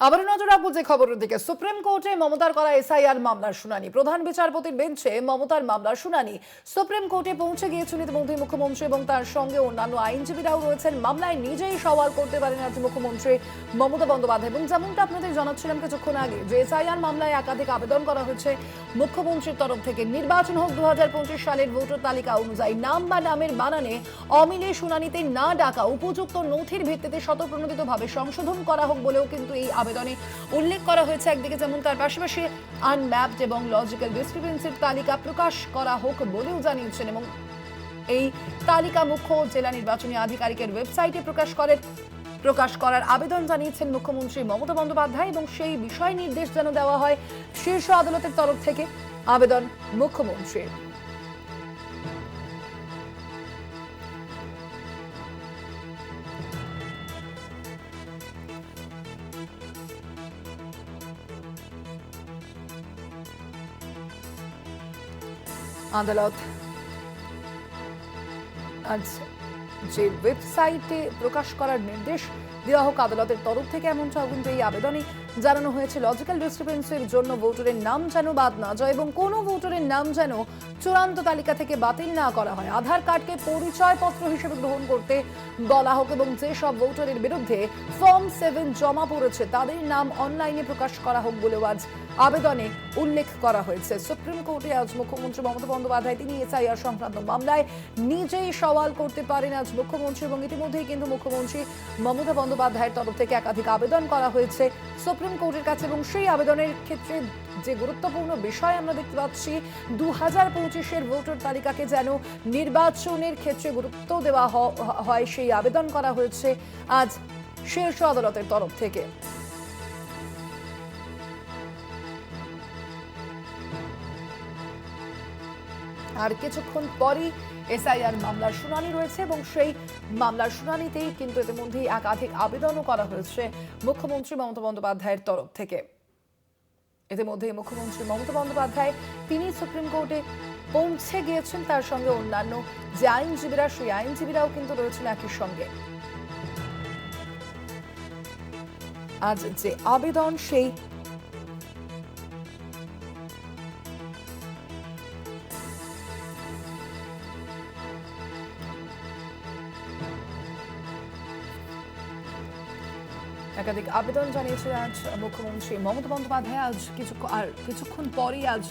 আবার নজর রাখবো যে খবরের দিকে। সুপ্রিম কোর্টে মমতার করা এসআইআর মামলার শুনানি, প্রধান বিচারপতির বেঞ্চে মমতার মামলার শুনানি সুপ্রিম কোর্টে পৌঁছে গিয়েছেন ইতিমধ্যে মুখ্যমন্ত্রী এবং তার সঙ্গে অন্যান্য আইনজীবীরাও রয়েছেন। মামলায় নিজেই সওয়াল করতে পারেন আজ মুখ্যমন্ত্রী মমতা বন্দ্যোপাধ্যায়। এবং যেমনটা আপনাদের জানাচ্ছিলাম কিছুক্ষণ আগে, যে এসআইআর মামলায় একাধিক আবেদন করা হয়েছে মুখ্যমন্ত্রীর তরফ থেকে। নির্বাচন হোক 2025 সালের ভোটার তালিকা অনুযায়ী নাম বা নামের বানানে অমিলে শুনানিতে না ডাকা, উপযুক্ত নথির ভিত্তিতে স্বতঃপ্রণোদিতভাবে সংশোধন করা হোক বলেও কিন্তু এই আবেদনে উল্লেখ করা হয়েছে একদিকে, যেমন তার পাশাপাশি আনম্যাপড এবং লজিক্যাল ডিসক্রিপেন্সির তালিকা প্রকাশ করা হোক বলেও জানিয়েছেন। এবং এই তালিকা মুখ্য জেলা নির্বাচনী আধিকারিকের ওয়েবসাইটে প্রকাশ করার আবেদন জানিয়েছেন মুখ্যমন্ত্রী মমতা বন্দ্যোপাধ্যায় এবং সেই বিষয় নির্দেশ যেন দেওয়া হয় শীর্ষ আদালতের তরফ থেকে। আবেদন মুখ্যমন্ত্রীর। আদালত আজ যে ওয়েবসাইটে প্রকাশ করার নির্দেশ দেওয়া হোক আদালতের তরফ থেকে, এমনটাও কিন্তু এই আবেদনে জানানো হয়েছে। লজিক্যাল ডিসক্রিপেন্সির জন্য ভোটারের নাম যেন বাদ না যায় এবং কোনো ভোটারের নাম যেন চূড়ান্ত তালিকা থেকে বাতিল না করা হয়। আধার কার্ডকে পরিচয়পত্র হিসেবে গ্রহণ করতে বলা হোক এবং যেসব ভোটারের বিরুদ্ধে ফর্ম 7 জমা পড়েছে তাদের নাম অনলাইনে প্রকাশ করা হোক বলেও আজ আবেদনে উল্লেখ করা হয়েছে। সুপ্রিম কোর্টে আজ মুখ্যমন্ত্রী মমতা বন্দ্যোপাধ্যায় তিনি এসআইআর সংক্রান্ত মামলায় নিজেই সওয়াল করতে পারেন আজ মুখ্যমন্ত্রী এবং ইতিমধ্যেই কিন্তু মুখ্যমন্ত্রী মমতা বন্দ্যোপাধ্যায়ের তরফ থেকে একাধিক আবেদন করা হয়েছে সুপ্রিম কোর্টের কাছে। এবং সেই আবেদনের ক্ষেত্রে যে গুরুত্বপূর্ণ বিষয় আমরা দেখতে পাচ্ছি, 2025-এর ভোটার তালিকাকে যেন নির্বাচনের ক্ষেত্রে গুরুত্ব দেওয়া হয়, সেই আবেদন করা হয়েছে আজ শীর্ষ আদালতের তরফ থেকে। আর কিছুক্ষণ পরই এসআইআর মামলার শুনানি রয়েছে এবং সেই মামলার শুনানিতেই কিন্তু ইতিমধ্যেই একাধিক আবেদনও করা হয়েছে মুখ্যমন্ত্রী মমতা বন্দ্যোপাধ্যায়ের তরফ থেকে। ইতিমধ্যেই মুখ্যমন্ত্রী মমতা বন্দ্যোপাধ্যায় তিনি সুপ্রিম কোর্টে পৌঁছে গিয়েছেন, তার সঙ্গে অন্যান্য যে আইনজীবীরা সেই আইনজীবীরাও কিন্তু রয়েছেন একই সঙ্গে। আজ যে আবেদন সেই একাধিক আবেদন জানিয়েছে আজ মুখ্যমন্ত্রী মমতা বন্দ্যোপাধ্যায়। আজ কিছুক্ষণ পরেই আজ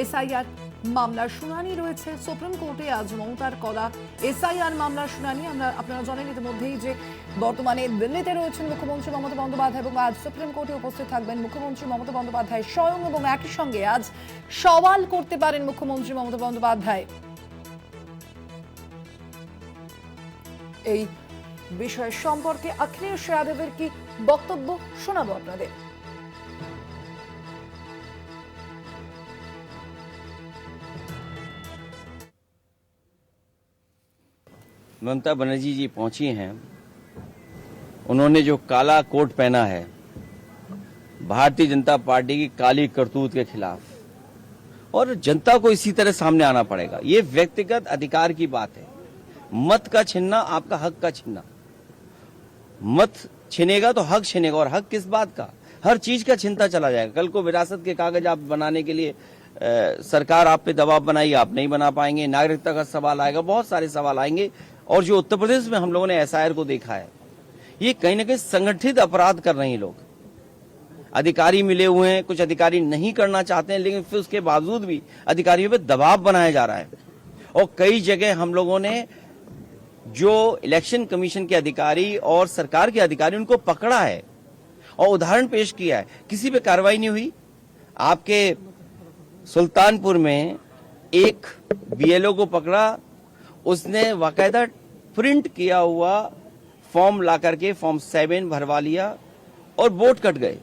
এসআইআর মামলার শুনানি রয়েছে সুপ্রিম কোর্টে। আজ মমতার করা এসআইআর মামলার শুনানি। আপনারা জানেন ইতিমধ্যেই যে বর্তমানে দিল্লিতে রয়েছেন মুখ্যমন্ত্রী মমতা বন্দ্যোপাধ্যায় এবং আজ সুপ্রিম কোর্টে উপস্থিত থাকবেন মুখ্যমন্ত্রী মমতা বন্দ্যোপাধ্যায় স্বয়ং এবং একই সঙ্গে আজ সওয়াল করতে পারেন মুখ্যমন্ত্রী মমতা বন্দ্যোপাধ্যায়। এই বিষয় সম্পর্কে অখিলেশ যাদবের কি বক্তব্য শোনাবো আপনাদের। ममता बनर्जी जी पहुंची हैं। उन्होंने जो काला कोट पहना है भारतीय जनता पार्टी की काली करतूत के खिलाफ, और जनता को इसी तरह सामने आना पड़ेगा। ये व्यक्तिगत अधिकार की बात है। मत का छीनना आपका हक का छीनना। मत छीनेगा तो हक छीनेगा, और हक किस बात का? हर चीज का छीनता चला जाएगा। कल को विरासत के कागज आप बनाने के लिए सरकार आप पे दबाव बनाएगी, आप नहीं बना पाएंगे। नागरिकता का सवाल आएगा, बहुत सारे सवाल आएंगे। और जो उत्तर प्रदेश में हम लोगों ने एसआईआर को देखा है, ये कहीं ना कहीं संगठित अपराध कर रहे हैं लोग। अधिकारी मिले हुए हैं, कुछ अधिकारी नहीं करना चाहते हैं, लेकिन फिर उसके बावजूद भी अधिकारियों पे दबाव बनाया जा रहा है। और कई जगह हम लोगों ने जो इलेक्शन कमीशन के अधिकारी और सरकार के अधिकारी उनको पकड़ा है और उदाहरण पेश किया है, किसी पे कार्रवाई नहीं हुई। आपके सुल्तानपुर में एक बीएलओ को पकड़ा, उसने बाकायदा प्रिंट किया हुआ फॉर्म ला करके फॉर्म 7 भरवा लिया और वोट कट गए।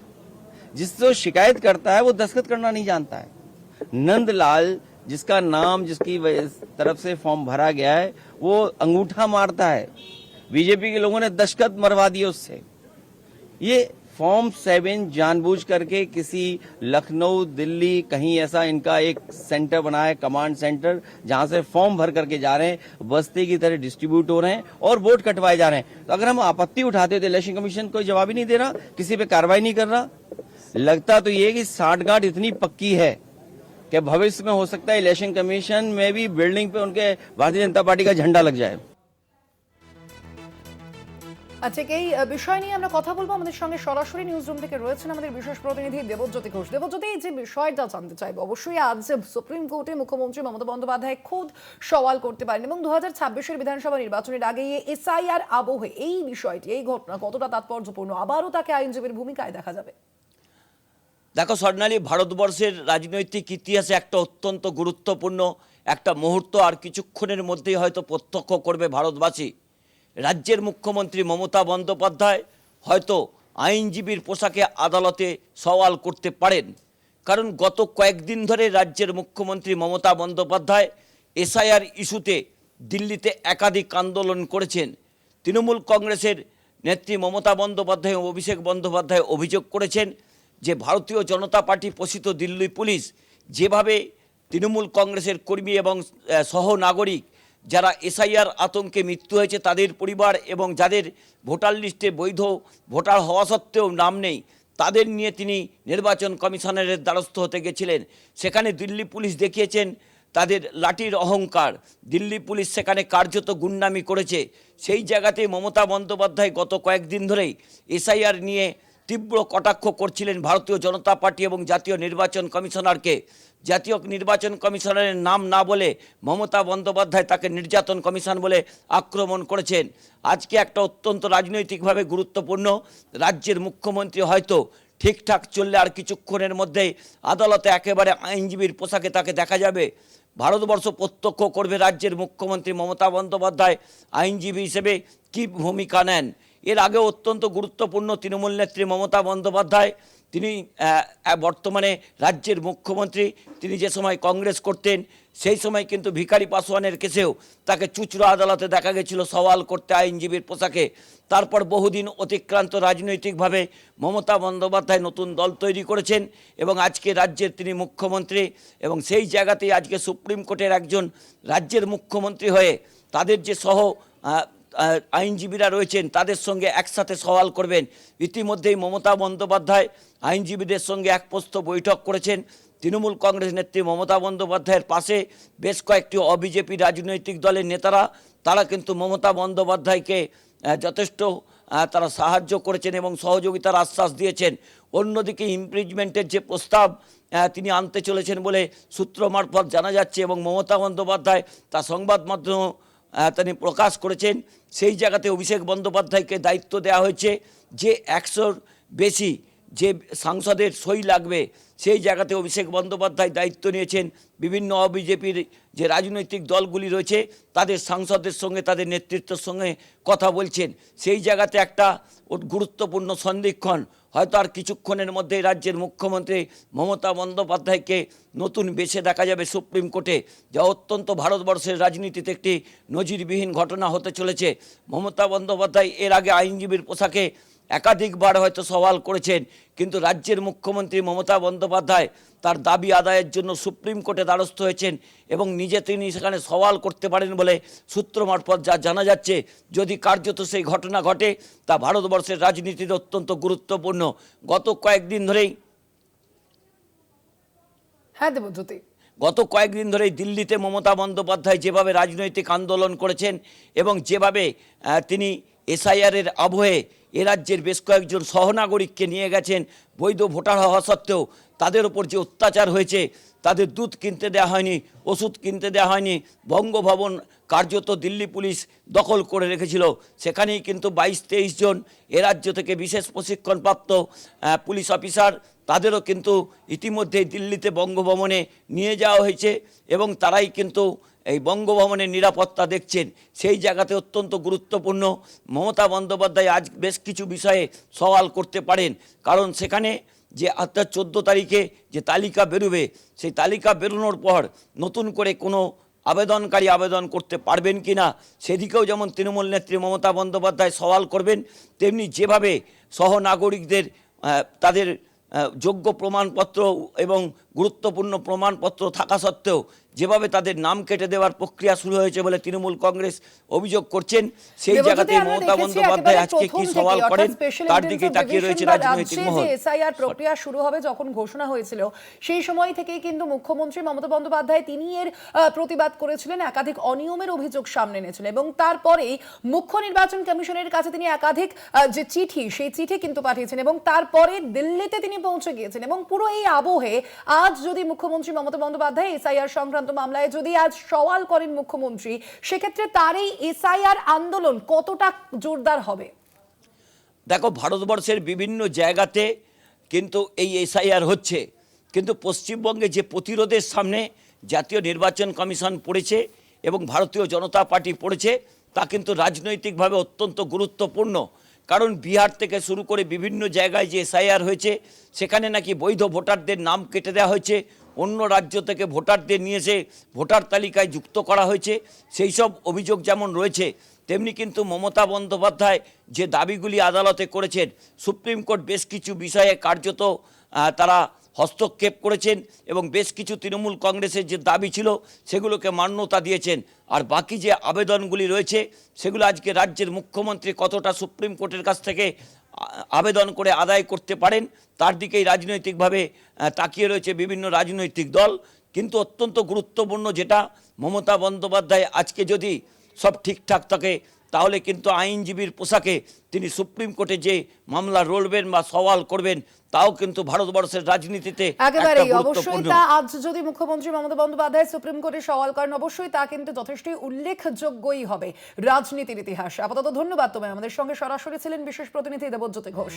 जिससे शिकायत करता है वो दस्तखत करना नहीं जानता है। नंदलाल जिसका नाम जिसकी तरफ से फॉर्म भरा गया है वो अंगूठा मारता है। बीजेपी के लोगों ने दस्तखत मरवा दिए उससे। ये फॉर्म 7 जानबूझ करके किसी लखनऊ दिल्ली कहीं ऐसा इनका एक सेंटर बना है, कमांड सेंटर, जहां से फॉर्म भर करके जा रहे हैं, बस्ते की तरह डिस्ट्रीब्यूट हो रहे हैं और वोट कटवाए जा रहे हैं। तो अगर हम आपत्ति उठाते तो इलेक्शन कमीशन कोई जवाब ही नहीं दे रहा, किसी पे कार्रवाई नहीं कर रहा। लगता तो ये कि साठगांठ इतनी पक्की है कि भविष्य में हो सकता है इलेक्शन कमीशन में भी बिल्डिंग पे उनके भारतीय जनता पार्टी का झंडा लग जाए। আচ্ছা, এই বিষয় নিয়ে আমরা কথা বলবো। আমাদের সঙ্গে সরাসরি নিউজ রুম থেকে রয়েছেন আমাদের বিশেষ প্রতিনিধি দেবজ্যোতি ঘোষ। দেবজ্যোতি, এই যে বিষয়টা জানতে চাইবো, অবশ্যই আজ সুপ্রিম কোর্টে মুখ্যমন্ত্রী মমতা বন্দ্যোপাধ্যায় খুদ সওয়াল করতে পারেন এবং 2026-এর বিধানসভা নির্বাচনের আগে এসআইআর আবহে এই বিষয়টি, এই ঘটনা কতটা তাৎপর্যপূর্ণ, আবারও তাকে আইনজীবীর ভূমিকায় দেখা যাবে? দেখো স্বর্ণালী, ভারতবর্ষের রাজনৈতিক ইতিহাসে একটা অত্যন্ত গুরুত্বপূর্ণ একটা মুহূর্ত আর কিছুক্ষণের মধ্যেই হয়তো প্রত্যক্ষ করবে ভারতবাসী। রাজ্যের মুখ্যমন্ত্রী মমতা বন্দ্যোপাধ্যায় হয়তো আইনজীবীর পোশাকে আদালতে সওয়াল করতে পারেন, কারণ গত কয়েকদিন ধরে রাজ্যের মুখ্যমন্ত্রী মমতা বন্দ্যোপাধ্যায় এসআইআর ইস্যুতে দিল্লিতে একাধিক আন্দোলন করেছেন। তৃণমূল কংগ্রেসের নেত্রী মমতা বন্দ্যোপাধ্যায় ও অভিষেক বন্দ্যোপাধ্যায় অভিযোগ করেছেন যে ভারতীয় জনতা পার্টি পোষিত দিল্লি পুলিশ যেভাবে তৃণমূল কংগ্রেসের কর্মী এবং সহনাগরিক যারা এসআইআর আতঙ্কে মৃত্যু হয়েছে তাদের পরিবার এবং যাদের ভোটার লিস্টে বৈধ ভোটার হওয়া সত্ত্বেও নাম নেই, তাদের নিয়ে তিনি নির্বাচন কমিশনারের দ্বারস্থ হতে গেছিলেন। সেখানে দিল্লি পুলিশ দেখিয়েছেন তাদের লাঠির অহংকার। দিল্লি পুলিশ সেখানে কার্যত গুন্ডামি করেছে। সেই জায়গাতে মমতা বন্দ্যোপাধ্যায় গত কয়েকদিন ধরেই এসআইআর নিয়ে তীব্র কটাক্ষ করছিলেন ভারতীয় জনতা পার্টি এবং জাতীয় নির্বাচন কমিশনারকে। জাতীয় নির্বাচন কমিশনারের নাম না বলে মমতা বন্দ্যোপাধ্যায় তাকে নির্যাতন কমিশন বলে আক্রমণ করেছেন। আজকে একটা অত্যন্ত রাজনৈতিকভাবে গুরুত্বপূর্ণ, রাজ্যের মুখ্যমন্ত্রী হয়তো ঠিকঠাক চললে আর কিছুক্ষণের মধ্যেই আদালতে একেবারে আইনজীবীর পোশাকে তাকে দেখা যাবে। ভারতবর্ষ প্রত্যক্ষ করবে রাজ্যের মুখ্যমন্ত্রী মমতা বন্দ্যোপাধ্যায় আইনজীবী হিসেবে কী ভূমিকা নেন। এর আগে অত্যন্ত গুরুত্বপূর্ণ তৃণমূল নেত্রী মমতা বন্দ্যোপাধ্যায়, তিনি বর্তমানে রাজ্যের মুখ্যমন্ত্রী, তিনি যে সময় কংগ্রেস করতেন সেই সময় কিন্তু ভিখারি পাসওয়ানের কেসেও তাকে চুঁচুড়া আদালতে দেখা গেছিল সওয়াল করতে আইনজীবীর পোশাকে। তারপর বহুদিন অতিক্রান্ত রাজনৈতিকভাবে মমতা বন্দ্যোপাধ্যায় নতুন দল তৈরি করেছেন এবং আজকে রাজ্যের তিনি মুখ্যমন্ত্রী, এবং সেই জায়গাতেই আজকে সুপ্রিম কোর্টের একজন রাজ্যের মুখ্যমন্ত্রী হয়ে তাদের যে আইনজীবীরা রয়েছেন তাদের সঙ্গে একসাথে সওয়াল করবেন। ইতিমধ্যেই মমতা বন্দ্যোপাধ্যায় আইনজীবীদের সঙ্গে এক প্রস্থ বৈঠক করেছেন। তৃণমূল কংগ্রেস নেত্রী মমতা বন্দ্যোপাধ্যায়ের পাশে বেশ কয়েকটি অবিজেপি রাজনৈতিক দলের নেতারা, তারা কিন্তু মমতা বন্দ্যোপাধ্যায়কে যথেষ্ট তারা সাহায্য করেছেন এবং সহযোগিতার আশ্বাস দিয়েছেন। অন্যদিকে ইমপিচমেন্টের যে প্রস্তাব তিনি আনতে চলেছেন বলে সূত্র মারফত জানা যাচ্ছে এবং মমতা বন্দ্যোপাধ্যায় তা সংবাদ মাধ্যম তিনি প্রকাশ করেছেন। সেই জায়গাতে অভিষেক বন্দ্যোপাধ্যায়কে দায়িত্ব দেওয়া হয়েছে যে 100-র বেশি যে সাংসদের সই লাগবে, সেই জায়গাতে অভিষেক বন্দ্যোপাধ্যায় দায়িত্ব নিয়েছেন। বিভিন্ন অবিজেপির যে রাজনৈতিক দলগুলি রয়েছে তাদের সাংসদের সঙ্গে তাদের নেতৃত্বের সঙ্গে কথা বলছেন। সেই জায়গাতে একটা গুরুত্বপূর্ণ সন্ধিক্ষণ, হয়তো আর কিছুক্ষণের মধ্যেই রাজ্যের মুখ্যমন্ত্রী মমতা বন্দ্যোপাধ্যায়কে নতুন বেছে দেখা যাবে সুপ্রিম কোর্টে, যা অত্যন্ত ভারতবর্ষের রাজনীতিতে একটি নজিরবিহীন ঘটনা হতে চলেছে। মমতা বন্দ্যোপাধ্যায় এর আগে আইনজীবীর পোশাকে একাধিকবার হয়তো সওয়াল করেছেন, কিন্তু রাজ্যের মুখ্যমন্ত্রী মমতা বন্দ্যোপাধ্যায় তার দাবি আদায়ের জন্য সুপ্রিম কোর্টে দ্বারস্থ হয়েছেন এবং নিজে তিনি সেখানে সওয়াল করতে পারেন বলে সূত্র মারফত যা জানা যাচ্ছে। যদি কার্যত সেই ঘটনা ঘটে তা ভারতবর্ষের রাজনীতিতে অত্যন্ত গুরুত্বপূর্ণ। গত কয়েকদিন ধরেই দিল্লিতে মমতা বন্দ্যোপাধ্যায় যেভাবে রাজনৈতিক আন্দোলন করেছেন এবং যেভাবে তিনি এসআইআরের আবহে এ রাজ্যের বেশ কয়েকজন সহনাগরিককে নিয়ে গেছেন বৈধ ভোটার হওয়া সত্ত্বেও, তাদের ওপর যে অত্যাচার হয়েছে, তাদের দুধ কিনতে দেওয়া হয়নি, ওষুধ কিনতে দেওয়া হয়নি, বঙ্গভবন কার্যত দিল্লি পুলিশ দখল করে রেখেছিল। সেখানেই কিন্তু 22-23 জন এ রাজ্য থেকে বিশেষ প্রশিক্ষণপ্রাপ্ত পুলিশ অফিসার, তাদেরও কিন্তু ইতিমধ্যেই দিল্লিতে বঙ্গভবনে নিয়ে যাওয়া হয়েছে এবং তারাই কিন্তু এই বঙ্গভবনের নিরাপত্তা দেখছেন। সেই জায়গাতে অত্যন্ত গুরুত্বপূর্ণ। মমতা বন্দ্যোপাধ্যায় আজ বেশ কিছু বিষয়ে সওয়াল করতে পারেন, কারণ সেখানে যে 14 তারিখে যে তালিকা বেরোবে, সেই তালিকা বেরোনোর পর নতুন করে কোনো আবেদনকারী আবেদন করতে পারবেন কি না, সেদিকেও যেমন তৃণমূল নেত্রী মমতা বন্দ্যোপাধ্যায় সওয়াল করবেন, তেমনি যেভাবে সহনাগরিকদের তাদের যোগ্য প্রমাণপত্র এবং গুরুত্বপূর্ণ প্রমাণপত্র থাকা সত্ত্বেও যেভাবে তাদের নাম কেটে দেওয়ার প্রক্রিয়া শুরু হয়েছে বলে তৃণমূল কংগ্রেস অভিযোগ করছেন, সেই জায়গাতে মমতা বন্দ্যোপাধ্যায় আজকে কি সওয়াল করেন তার দিকে তাকিয়ে রয়েছে রাজনৈতিক মহল। এসআইআর প্রক্রিয়া শুরু হবে যখন ঘোষণা হয়েছিল সেই সময় থেকেই কিন্তু মুখ্যমন্ত্রী মমতা বন্দ্যোপাধ্যায় তিনি এর প্রতিবাদ করেছিলেন, একাধিক অনিয়মের অভিযোগ সামনে এনেছিলেন এবং তারপরেই মুখ্য নির্বাচন কমিশনের কাছে তিনি একাধিক যে চিঠি সেই চিঠি কিন্তু পাঠিয়েছেন এবং তারপরে দিল্লিতে তিনি পৌঁছে গিয়েছেন। এবং পুরো এই আবহে আজ যদি মুখ্যমন্ত্রী মমতা বন্দ্যোপাধ্যায় এসআইআর সংক্রান্ত মামলায় যদি আজ সওয়াল করেন মুখ্যমন্ত্রী, সেক্ষেত্রে তার এই এসআইআর আন্দোলন কতটা জোরদার হবে? দেখো, ভারতবর্ষের বিভিন্ন জায়গাতে কিন্তু এই এসআইআর হচ্ছে, কিন্তু পশ্চিমবঙ্গে যে প্রতিরোধের সামনে জাতীয় নির্বাচন কমিশন পড়েছে এবং ভারতীয় জনতা পার্টি পড়েছে তা কিন্তু রাজনৈতিকভাবে অত্যন্ত গুরুত্বপূর্ণ। কারণ বিহার থেকে শুরু করে বিভিন্ন জায়গায় যে এসআইআর হয়েছে সেখানে নাকি বৈধ ভোটারদের নাম কেটে দেওয়া হয়েছে, অন্য রাজ্য থেকে ভোটারদের নিয়ে এসে ভোটার তালিকায় যুক্ত করা হয়েছে। সেই সব অভিযোগ যেমন রয়েছে তেমনি কিন্তু মমতা বন্দ্যোপাধ্যায় যে দাবিগুলি আদালতে করেছেন, সুপ্রিম কোর্ট বেশ কিছু বিষয়ে কার্যত তারা হস্তক্ষেপ করেছেন এবং বেশ কিছু তৃণমূল কংগ্রেসের যে দাবি ছিল সেগুলোকে মান্যতা দিয়েছেন। আর বাকি যে আবেদনগুলি রয়েছে সেগুলো আজকে রাজ্যের মুখ্যমন্ত্রী কতটা সুপ্রিম কোর্টের কাছ থেকে আবেদন করে আদায় করতে পারেন তার দিকেই রাজনৈতিকভাবে তাকিয়ে রয়েছে বিভিন্ন রাজনৈতিক দল। কিন্তু অত্যন্ত গুরুত্বপূর্ণ যেটা, মমতা বন্দ্যোপাধ্যায় আজকে যদি সব ঠিকঠাক থাকে তাহলে কিন্তু আইনজীবীর পোশাকে তিনি সুপ্রিম কোর্টে যে মামলা লড়বেন বা সওয়াল করবেন তাও কিন্তু ভারতবর্ষের রাজনীতিতে একেবারেই অবশ্যই তা আজ যদি মুখ্যমন্ত্রী মমতা বন্দ্যোপাধ্যায় সুপ্রিম কোর্টে সওয়াল করেন অবশ্যই তা কিন্তু যথেষ্টই উল্লেখযোগ্যই হবে রাজনীতির ইতিহাস। আপাতত ধন্যবাদ তোমায়, আমাদের সঙ্গে সরাসরি ছিলেন বিশেষ প্রতিনিধি দেবজ্যোতি ঘোষ।